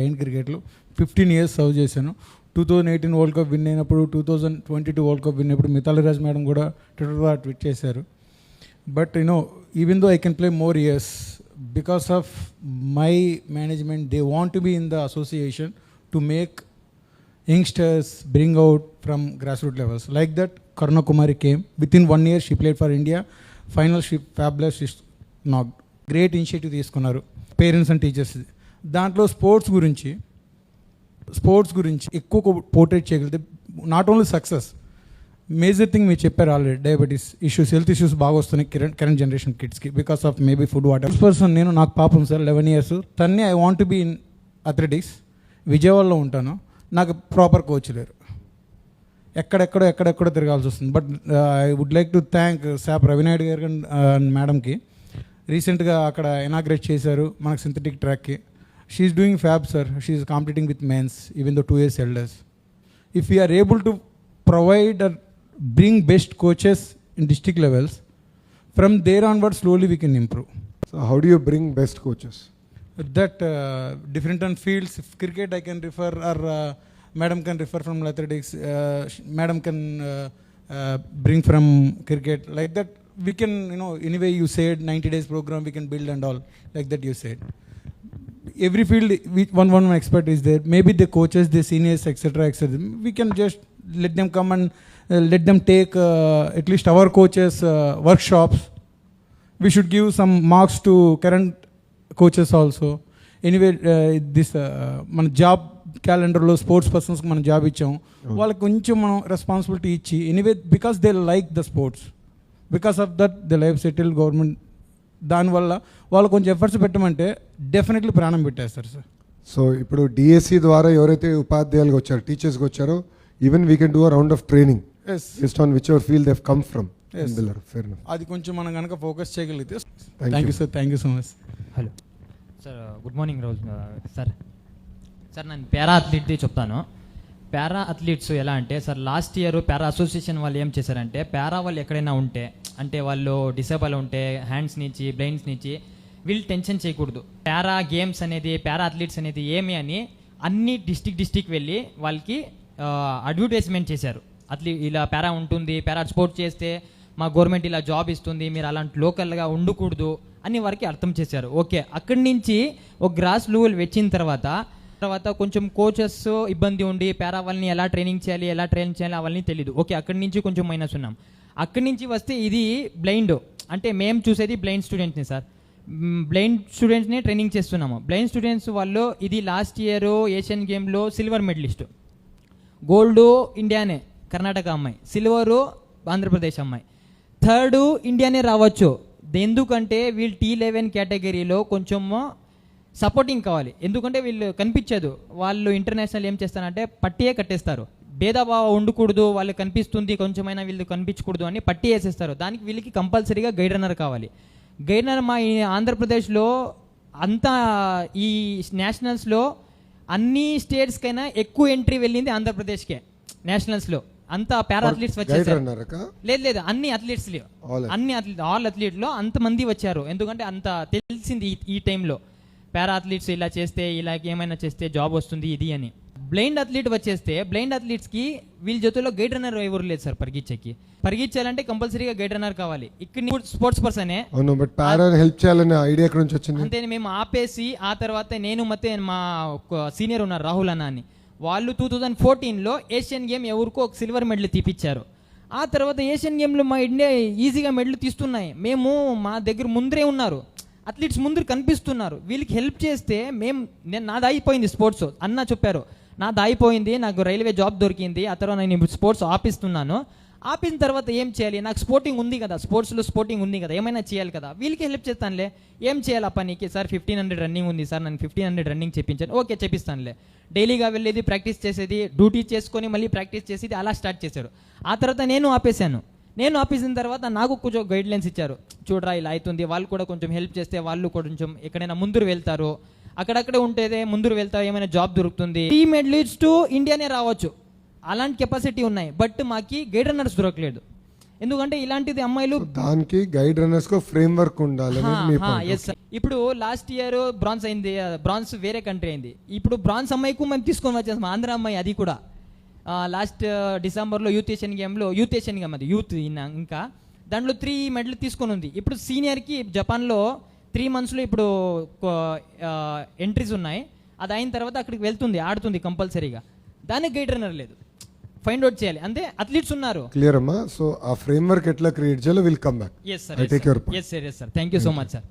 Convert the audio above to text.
Blind క్రికెట్లో 15 years serve చేశాను. 2018 world cup win అయినప్పుడు, 2022 వరల్డ్ కప్ విన్ అయినప్పుడు మితాలి రాజ్ మేడం కూడా ట్విట్టర్లో ట్వీట్ చేశారు. But even though I can play more years, because of my management they want to be in the association to make youngsters bring out from grassroots levels. Like that, Karuna Kumari came. Within 1 year, she played for India. Final, she fabulous, she knocked. Great initiative తీసుకున్నారు parents and teachers. దాంట్లో sports గురించి ఎక్కువ portrait చేయగలిగితే not only success, major thing మీరు చెప్పారు already, diabetes issues, health issues బాగా వస్తున్నాయి current generation కిడ్స్కి because of maybe food water. Person నేను, నాకు పాపం సార్ 11 years, తన్ని I want to be in athletics. విజయవాడలో ఉంటాను, నాకు ప్రాపర్ కోచ్ లేరు, ఎక్కడెక్కడో తిరగాల్సి వస్తుంది. But I would like to thank SAAP Ravi Naidu గారు అండ్ మేడంకి. రీసెంట్గా అక్కడ ఇనాగ్రేట్ చేశారు మనకు సింథటిక్ ట్రాక్కి. She's doing fab sir, she's competing with mens even though 2 years elders. If you are able to provide or bring best coaches in district levels, from there onward slowly we can improve. So how do you bring best coaches? That different on fields. If cricket I can refer, or madam can refer from athletics, madam can bring from cricket. Like that we can, anyway you said 90 days program we can build and all, like that you said. Every field one expert is there, maybe the coaches, the seniors, etc. We can just let them come and let them take at least our coaches workshops. We should give some marks to current coaches also. Anyway this మన job క్యాలెండర్లో sports పర్సన్స్కి మనం job ఇచ్చాము, వాళ్ళకి కొంచెం మనం responsibility ఇచ్చి, anyway because they like the sports, because of that they life settle government. దానివల్ల వాళ్ళు కొంచెం ఎఫర్ట్స్ పెట్టమంటే డెఫినెట్లీ ప్రాణం పెట్టేస్తారు సార్. సో ఇప్పుడు డిఎస్సి ద్వారా ఎవరైతే ఉపాధ్యాయులుగా వచ్చారో, టీచర్స్గా వచ్చారో, even we can do a round of training based on which ever field they have come from. అది కొంచెం మనం కనుక ఫోకస్ చేయగలిగితే. Thank you sir, thank you so much. Hello sir, good morning రోజు సార్. నేను పారా అథ్లీట్ది చెప్తాను. పారా అథ్లీట్స్ ఎలా అంటే సార్, లాస్ట్ ఇయర్ పారా అసోసియేషన్ వాళ్ళు ఏం చేశారంటే, పారా వాళ్ళు ఎక్కడైనా ఉంటే, అంటే వాళ్ళు డిసేబుల్ ఉంటే హ్యాండ్స్ నుంచి బ్లైండ్స్ నుంచి, వీళ్ళు టెన్షన్ చేయకూడదు. పారా గేమ్స్ అనేది, పారా అథ్లీట్స్ అనేది ఏమి అని అన్ని డిస్టిక్ వెళ్ళి వాళ్ళకి అడ్వర్టైజ్మెంట్ చేశారు. ఇలా పారా ఉంటుంది, పారా స్పోర్ట్ చేస్తే మా గవర్నమెంట్ ఇలా జాబ్ ఇస్తుంది, మీరు అలాంటి లోకల్గా ఉండకూడదు అని వారికి అర్థం చేశారు. ఓకే, అక్కడి నుంచి ఒక గ్రాస్ లెవెల్ వచ్చిన తర్వాత కొంచెం కోచెస్ ఇబ్బంది ఉండి పారా వాళ్ళని ఎలా ట్రైన్ చేయాలి అవన్నీ తెలియదు. ఓకే, అక్కడి నుంచి కొంచెం మైనస్ ఉన్నాం. అక్కడి నుంచి వస్తే ఇది బ్లైండ్, అంటే మేము చూసేది బ్లైండ్ స్టూడెంట్స్ని సార్, బ్లైండ్ స్టూడెంట్స్ని ట్రైనింగ్ చేస్తున్నాము. బ్లైండ్ స్టూడెంట్స్ వాళ్ళు ఇది లాస్ట్ ఇయర్ ఏషియన్ గేమ్లో సిల్వర్ మెడలిస్ట్, గోల్డ్ ఇండియానే కర్ణాటక అమ్మాయి, సిల్వరు ఆంధ్రప్రదేశ్ అమ్మాయి, థర్డ్ ఇండియానే రావచ్చు. ఎందుకంటే వీళ్ళు T11 కేటగిరీలో కొంచెం సపోర్టింగ్ కావాలి, ఎందుకంటే వీళ్ళు కనిపించదు. వాళ్ళు ఇంటర్నేషనల్ ఏం చేస్తారంటే పట్టియే కట్టేస్తారు, భేదభావం ఉండకూడదు, వాళ్ళు కనిపిస్తుంది కొంచెమైనా వీళ్ళు కనిపించకూడదు అని పట్టి వేసేస్తారు. దానికి వీళ్ళకి కంపల్సరీగా గైడ్ రన్నర్ కావాలి. గైడ్ రన్నర్ మా ఆంధ్రప్రదేశ్లో అంతా ఈ నేషనల్స్లో అన్ని స్టేట్స్కైనా ఎక్కువ ఎంట్రీ వెళ్ళింది ఆంధ్రప్రదేశ్కే. నేషనల్స్లో అంతా పారా అథ్లీట్స్ వచ్చేసారు. లేదు, అన్ని అథ్లీట్స్, ఆల్ అథ్లీట్లో అంతమంది వచ్చారు. ఎందుకంటే అంత తెలిసింది ఈ టైంలో పారా అథ్లీట్స్ ఇలా చేస్తే, ఇలా ఏమైనా చేస్తే జాబ్ వస్తుంది ఇది అని. బ్లైండ్ అథ్లీట్ వచ్చేస్తే బ్లైండ్ అథ్లీట్స్కి వీళ్ళ జೊತೆలో గైడ్ రన్నర్ ఎవరు లేదు సార్. పరిగెచ్చాలంటే కంపల్సరీగా గైడ్ రన్నర్ కావాలి. ఇక్కడ స్పోర్ట్స్ పర్సనే హెల్ప్ చేయాలనే ఐడియా ఎక్కడ నుంచి వచ్చింది అంతే. మేము ఆపేసి ఆ తర్వాత నేను ಮತ್ತೆ మా సీనియర్ ఉన్నారు రాహుల్ అన్న అని, వాళ్ళు 2014లో ఏషియన్ గేమ్ ఎవరికో ఒక సిల్వర్ మెడల్ తీపిచ్చారు. ఆ తర్వాత ఏషియన్ గేమ్లో మా ఇండియా ఈజీగా మెడల్ తీస్తున్నాయి. మేము మా దగ్గర ముందరే ఉన్నారు, అథ్లీట్స్ ముందర కనిపిస్తున్నారు. వీళ్ళకి హెల్ప్ చేస్తే నాది అయిపోయింది స్పోర్ట్స్ అన్న చెప్పారు, నాది అయిపోయింది, నాకు రైల్వే జాబ్ దొరికింది, ఆ తర్వాత నేను స్పోర్ట్స్ ఆపిస్తున్నాను. ఆపిన తర్వాత ఏం చేయాలి, నాకు స్పోర్టింగ్ ఉంది కదా, స్పోర్ట్స్లో స్పోర్టింగ్ ఉంది కదా, ఏమైనా చేయాలి కదా, వీళ్ళకి హెల్ప్ చేస్తానులే. ఏం చేయాలి ఆ పనికి సార్, 1500 రన్నింగ్ ఉంది సార్, నన్ను 1500 రన్నింగ్ చేయించాను. ఓకే చేపిస్తానులే. డైలీగా వెళ్ళేది, ప్రాక్టీస్ చేసేది, డ్యూటీ చేసుకొని మళ్ళీ ప్రాక్టీస్ చేసేది, అలా స్టార్ట్ చేశారు. ఆ తర్వాత నేను ఆపేశాను. ఆపేసిన తర్వాత నాకు కొంచెం గైడ్ లైన్స్ ఇచ్చారు, చూడరా ఇలా అవుతుంది, వాళ్ళు కూడా కొంచెం హెల్ప్ చేస్తే వాళ్ళు కొంచెం ఎక్కడైనా ముందుకు వెళ్తారు, అక్కడక్కడే ఉంటేదే ముందుకు వెళ్తారు, ఏమైనా జాబ్ దొరుకుతుంది. ఈ మెడలిస్ట్ ఇండియానే రావచ్చు, అలాంటి కెపాసిటీ ఉన్నాయి. బట్ మాకి గైడ్ రన్నర్స్ దొరకలేదు. ఎందుకంటే ఇలాంటిది అమ్మాయిలు దానికి గైడ్ రన్నర్స్ కో ఫ్రేమ్ వర్క్ ఉండాలి మీ ఎస్ సార్. ఇప్పుడు లాస్ట్ ఇయర్ బ్రాంజ్ అయింది, బ్రాంజ్ వేరే కంట్రీ అయింది. ఇప్పుడు బ్రాంజ్ అమ్మాయికు మేము తీసుకొని వచ్చేసాం, ఆంధ్ర అమ్మాయి అది కూడా. లాస్ట్ డిసెంబర్లో యూత్ ఏషియన్ గేమ్ అది యూత్ ఇంకా దాంట్లో 3 మెడల్ తీసుకొని ఉంది. ఇప్పుడు సీనియర్కి జపాన్లో 3 monthsలో ఇప్పుడు ఎంట్రీస్ ఉన్నాయి. అది అయిన తర్వాత అక్కడికి వెళ్తుంది, ఆడుతుంది కంపల్సరీగా. దానికి గైడ్ రన్నర్ లేదు, ఫైండ్ అవుట్ చేయాలి. అంతే అథ్లీట్స్ ఉన్నారు. క్లియర్ అమ్మా. సో ఆ ఫ్రేమ్ వర్క్ ఎట్లా క్రియేట్ చేయాలో will come back. Yes sir, I take your yes sir, thank you so much sir.